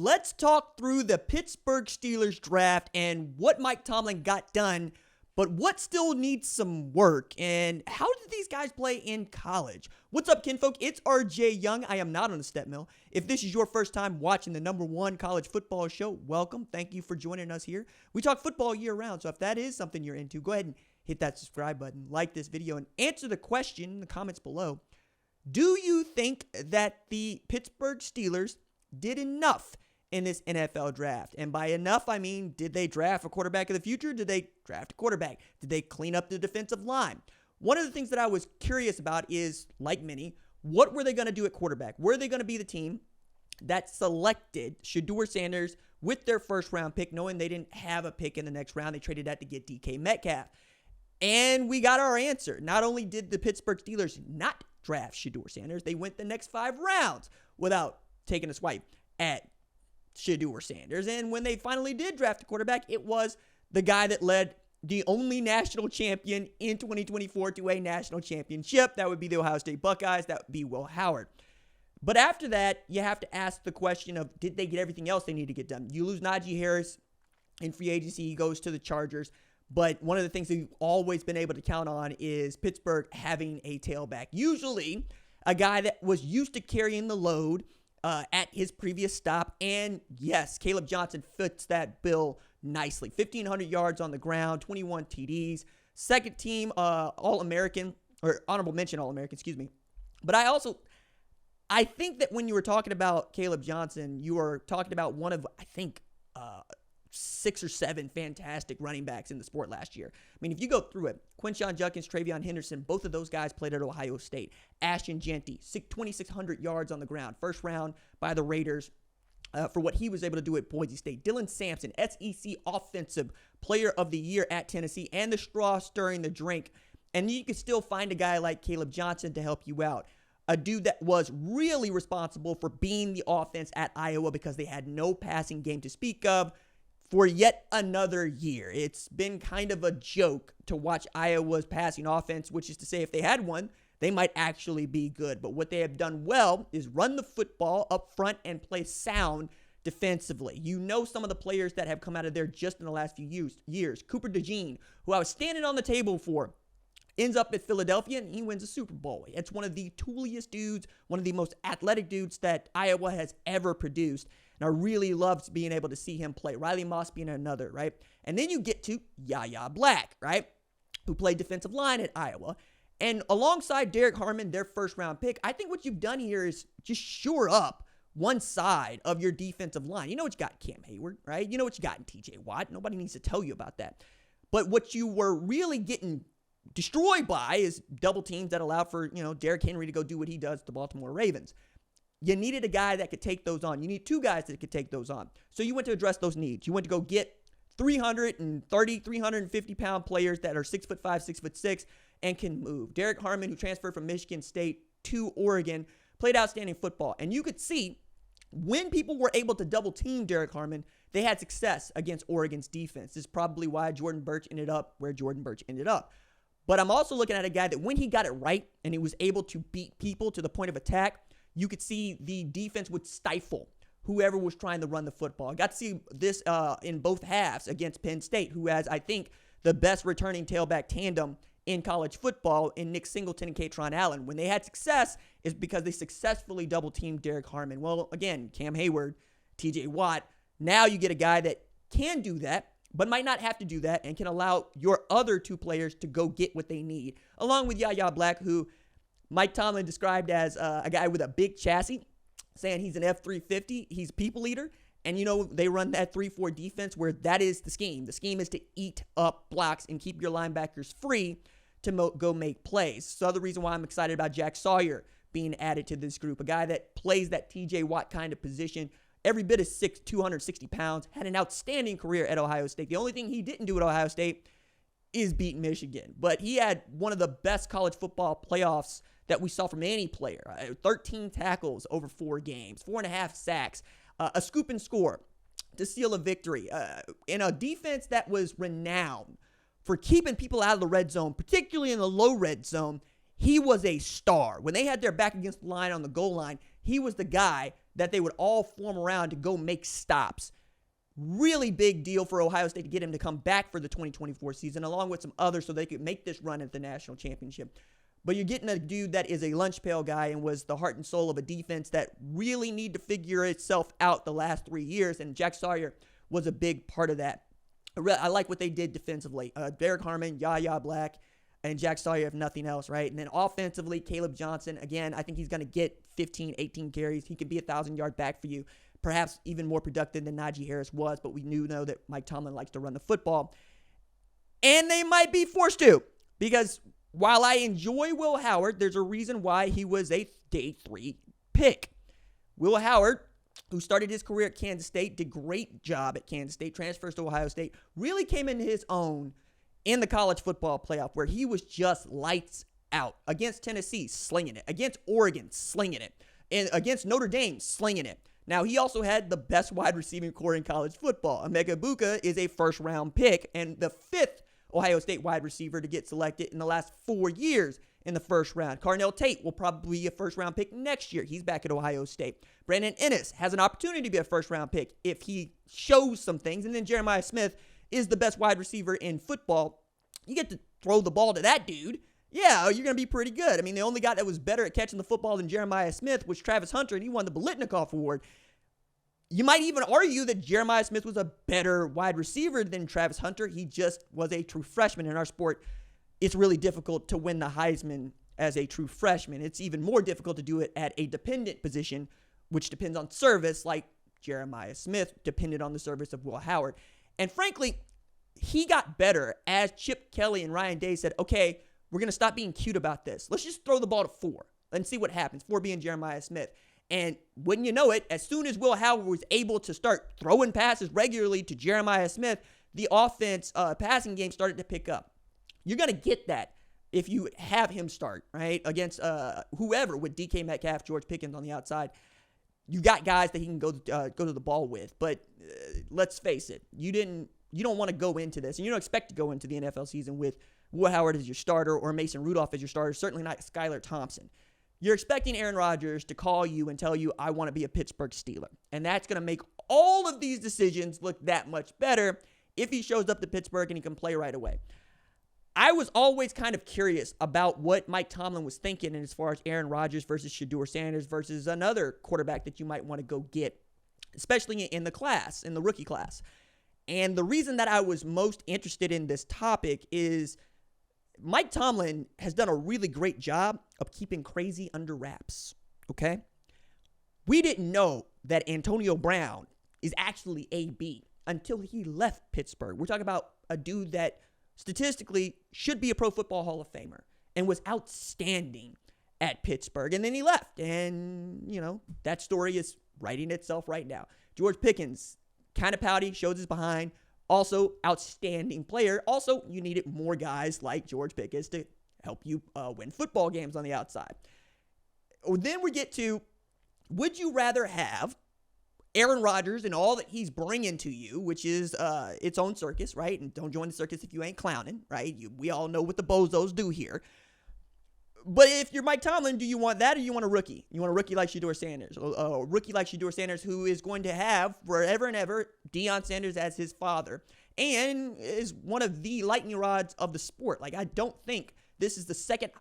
Let's talk through the Pittsburgh Steelers draft and what Mike Tomlin got done, but what still needs some work, and how did these guys play in college? What's up, kinfolk? It's RJ Young. I am not on the step mill. If this is your first time watching the #1 college football show, welcome. Thank you for joining us here. We talk football year round, so if that is something you're into, go ahead and hit that subscribe button, like this video, and answer the question in the comments below. Do you think that the Pittsburgh Steelers did enough in this NFL draft? And by enough, I mean, did they draft a quarterback of the future? Did they draft a quarterback? Did they clean up the defensive line? One of the things that I was curious about is, like many, what were they going to do at quarterback? Were they going to be the team that selected Shedeur Sanders with their first-round pick, knowing they didn't have a pick in the next round? They traded that to get DK Metcalf. And we got our answer. Not only did the Pittsburgh Steelers not draft Shedeur Sanders, they went the next 5 rounds without taking a swipe at Shedeur Sanders. And when they finally did draft a quarterback, it was the guy that led the only national champion in 2024 to a national championship. That would be the Ohio State Buckeyes. That would be Will Howard. But after that, you have to ask the question of, did they get everything else they need to get done? You lose Najee Harris in free agency. He goes to the Chargers. But one of the things that we've always been able to count on is Pittsburgh having a tailback. Usually a guy that was used to carrying the load at his previous stop. And yes, Caleb Johnson fits that bill nicely. 1,500 yards on the ground, 21 TDs, second team All-American, or honorable mention All-American, excuse me. But I think that when you were talking about Caleb Johnson, you were talking about one of, 6 or 7 fantastic running backs in the sport last year. I mean, if you go through it, Quinshon Judkins, Travion Henderson, both of those guys played at Ohio State. Ashton Jeanty, 2,600 yards on the ground, first round by the Raiders for what he was able to do at Boise State. Dylan Sampson, SEC Offensive Player of the Year at Tennessee, and the straw stirring the drink. And you can still find a guy like Caleb Johnson to help you out. A dude that was really responsible for being the offense at Iowa because they had no passing game to speak of for yet another year. It's been kind of a joke to watch Iowa's passing offense, which is to say if they had one, they might actually be good. But what they have done well is run the football up front and play sound defensively. You know some of the players that have come out of there just in the last few years. Cooper DeJean, who I was standing on the table for, ends up at Philadelphia and he wins a Super Bowl. It's one of the tooliest dudes, one of the most athletic dudes that Iowa has ever produced. And I really loved being able to see him play. Riley Moss being another, right? And then you get to Yahya Black, right? Who played defensive line at Iowa. And alongside Derek Harmon, their first round pick, I think what you've done here is just shore up one side of your defensive line. You know what you got in Cam Hayward, right? You know what you got in TJ Watt. Nobody needs to tell you about that. But what you were really getting destroyed by is double teams that allow for, Derrick Henry to go do what he does to the Baltimore Ravens. You needed a guy that could take those on. You need 2 guys that could take those on. So you went to address those needs. You went to go get 330, 350-pound players that are 6'5", 6'6", and can move. Derek Harmon, who transferred from Michigan State to Oregon, played outstanding football. And you could see when people were able to double team Derek Harmon, they had success against Oregon's defense. This is probably why Jordan Burch ended up where Jordan Burch ended up. But I'm also looking at a guy that when he got it right and he was able to beat people to the point of attack, you could see the defense would stifle whoever was trying to run the football. I got to see this in both halves against Penn State, who has, I think, the best returning tailback tandem in college football in Nick Singleton and Katron Allen. When they had success, is because they successfully double-teamed Derek Harmon. Well, again, Cam Hayward, TJ Watt. Now you get a guy that can do that, but might not have to do that and can allow your other 2 players to go get what they need, along with Yahya Black, who Mike Tomlin described as a guy with a big chassis, saying he's an F-350. He's a people eater. And, they run that 3-4 defense where that is the scheme. The scheme is to eat up blocks and keep your linebackers free to go make plays. So the reason why I'm excited about Jack Sawyer being added to this group, a guy that plays that TJ Watt kind of position, every bit of 260 pounds, had an outstanding career at Ohio State. The only thing he didn't do at Ohio State is beat Michigan. But he had one of the best college football playoffs that we saw from any player. 13 tackles over 4 games, 4.5 sacks, a scoop and score to seal a victory, in a defense that was renowned for keeping people out of the red zone, particularly in the low red zone. He was a star. When they had their back against the line on the goal line, he was the guy that they would all form around to go make stops. Really big deal for Ohio State to get him to come back for the 2024 season, along with some others, so they could make this run at the national championship. But you're getting a dude that is a lunch pail guy and was the heart and soul of a defense that really need to figure itself out the last 3 years, and Jack Sawyer was a big part of that. I like what they did defensively. Derek Harmon, Yahya Black, and Jack Sawyer, if nothing else, right? And then offensively, Caleb Johnson, again, I think he's going to get 15, 18 carries. He could be a 1,000-yard back for you, perhaps even more productive than Najee Harris was, but we know that Mike Tomlin likes to run the football. And they might be forced to, because while I enjoy Will Howard, there's a reason why he was a day 3 pick. Will Howard, who started his career at Kansas State, did a great job at Kansas State, transfers to Ohio State, really came into his own in the college football playoff, where he was just lights out. Against Tennessee, slinging it. Against Oregon, slinging it. And against Notre Dame, slinging it. Now, he also had the best wide receiving core in college football. Emeka Egbuka is a first-round pick and the 5th Ohio State wide receiver to get selected in the last 4 years in the first round. Carnell Tate will probably be a first-round pick next year. He's back at Ohio State. Brandon Ennis has an opportunity to be a first-round pick if he shows some things. And then Jeremiah Smith is the best wide receiver in football. You get to throw the ball to that dude. Yeah, you're going to be pretty good. I mean, the only guy that was better at catching the football than Jeremiah Smith was Travis Hunter, and he won the Biletnikoff Award. You might even argue that Jeremiah Smith was a better wide receiver than Travis Hunter. He just was a true freshman. In our sport, it's really difficult to win the Heisman as a true freshman. It's even more difficult to do it at a dependent position, which depends on service, like Jeremiah Smith depended on the service of Will Howard. And frankly, he got better as Chip Kelly and Ryan Day said, okay, we're going to stop being cute about this. Let's just throw the ball to 4 and see what happens. 4 being Jeremiah Smith. And wouldn't you know it, as soon as Will Howard was able to start throwing passes regularly to Jeremiah Smith, the offense passing game started to pick up. You're going to get that if you have him start, right, against whoever with DK Metcalf, George Pickens on the outside. You got guys that he can go to the ball with. But let's face it, you don't want to go into this, and you don't expect to go into the NFL season with Will Howard as your starter or Mason Rudolph as your starter, certainly not Skylar Thompson. You're expecting Aaron Rodgers to call you and tell you, I want to be a Pittsburgh Steeler. And that's going to make all of these decisions look that much better if he shows up to Pittsburgh and he can play right away. I was always kind of curious about what Mike Tomlin was thinking as far as Aaron Rodgers versus Shedeur Sanders versus another quarterback that you might want to go get, especially in the rookie class. And the reason that I was most interested in this topic is Mike Tomlin has done a really great job of keeping crazy under wraps, okay? We didn't know that Antonio Brown is actually AB until he left Pittsburgh. We're talking about a dude that statistically should be a Pro Football Hall of Famer and was outstanding at Pittsburgh. And then he left. And, that story is writing itself right now. George Pickens, kind of pouty, shows his behind. Also, outstanding player. Also, you needed more guys like George Pickens to help you win football games on the outside. Then we get to, would you rather have Aaron Rodgers and all that he's bringing to you, which is its own circus, right? And don't join the circus if you ain't clowning, right? We all know what the bozos do here. But if you're Mike Tomlin, do you want that or you want a rookie? You want a rookie like Shedeur Sanders. A rookie like Shedeur Sanders who is going to have forever and ever Deion Sanders as his father and is one of the lightning rods of the sport. Like, I don't think this is the second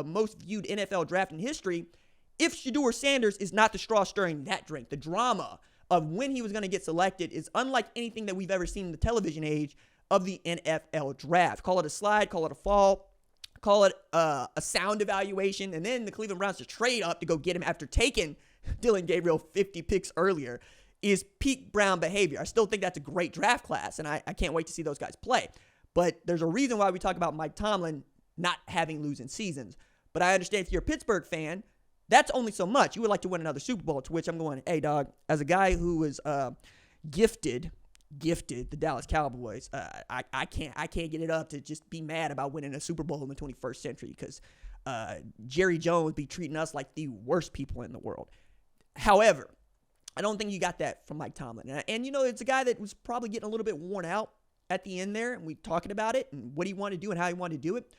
most viewed NFL draft in history if Shedeur Sanders is not the straw stirring that drink. The drama of when he was going to get selected is unlike anything that we've ever seen in the television age of the NFL draft. Call it a slide, call it a fall. Call it a sound evaluation, and then the Cleveland Browns to trade up to go get him after taking Dylan Gabriel 50 picks earlier is peak Brown behavior. I still think that's a great draft class, and I can't wait to see those guys play. But there's a reason why we talk about Mike Tomlin not having losing seasons. But I understand if you're a Pittsburgh fan, that's only so much. You would like to win another Super Bowl, to which I'm going, hey, dog, as a guy who was gifted the Dallas Cowboys. I can't get it up to just be mad about winning a Super Bowl in the 21st century because Jerry Jones be treating us like the worst people in the world. However, I don't think you got that from Mike Tomlin. And it's a guy that was probably getting a little bit worn out at the end there, and we talking about it and what he wanted to do and how he wanted to do it.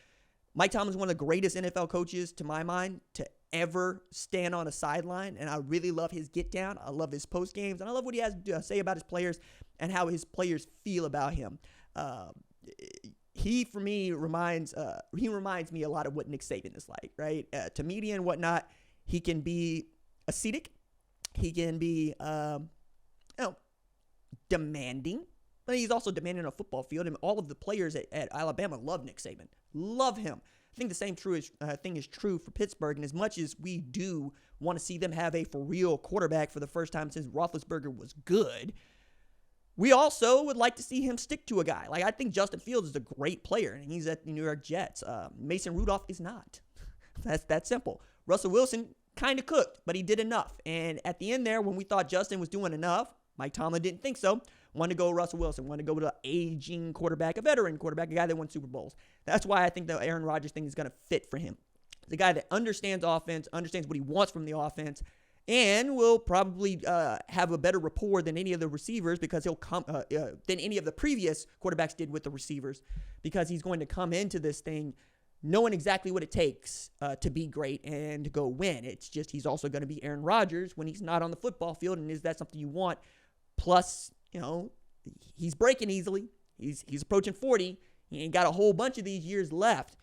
Mike Tomlin's one of the greatest NFL coaches, to my mind, to ever stand on a sideline, and I really love his get down. I love his post games, and I love what he has to say about his players and how his players feel about him. He, for me, reminds me a lot of what Nick Saban is like, right? To media and whatnot, he can be ascetic. He can be, demanding. But he's also demanding on a football field. And all of the players at Alabama love Nick Saban. Love him. I think the same thing is true for Pittsburgh. And as much as we do want to see them have a for real quarterback for the first time since Roethlisberger was good, we also would like to see him stick to a guy. Like, I think Justin Fields is a great player, and he's at the New York Jets. Mason Rudolph is not. That's that simple. Russell Wilson kind of cooked, but he did enough. And at the end there, when we thought Justin was doing enough, Mike Tomlin didn't think so. Wanted to go Russell Wilson. Wanted to go with an aging quarterback, a veteran quarterback, a guy that won Super Bowls. That's why I think the Aaron Rodgers thing is going to fit for him. The guy that understands offense, understands what he wants from the offense, and will probably have a better rapport than any of the receivers because he'll come than any of the previous quarterbacks did with the receivers, because he's going to come into this thing knowing exactly what it takes to be great and to go win. It's just he's also going to be Aaron Rodgers when he's not on the football field, and is that something you want? Plus, he's breaking easily. He's approaching 40. He ain't got a whole bunch of these years left.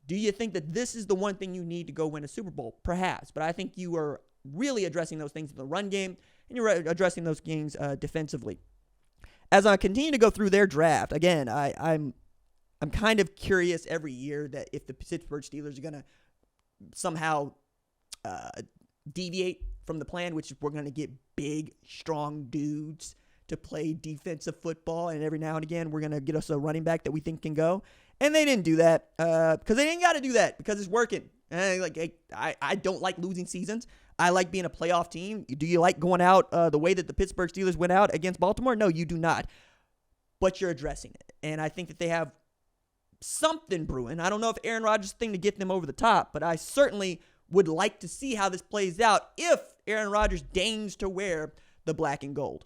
Do you think that this is the one thing you need to go win a Super Bowl? Perhaps, but I think you are really addressing those things in the run game, and you're addressing those games defensively. As I continue to go through their draft, again, I'm kind of curious every year that if the Pittsburgh Steelers are going to somehow deviate from the plan, which is we're going to get big, strong dudes to play defensive football, and every now and again we're going to get us a running back that we think can go. And they didn't do that because they didn't got to do that because it's working. I don't like losing seasons. I like being a playoff team. Do you like going out the way that the Pittsburgh Steelers went out against Baltimore? No, you do not. But you're addressing it. And I think that they have something brewing. I don't know if Aaron Rodgers' thing to get them over the top, but I certainly would like to see how this plays out if Aaron Rodgers deigns to wear the black and gold.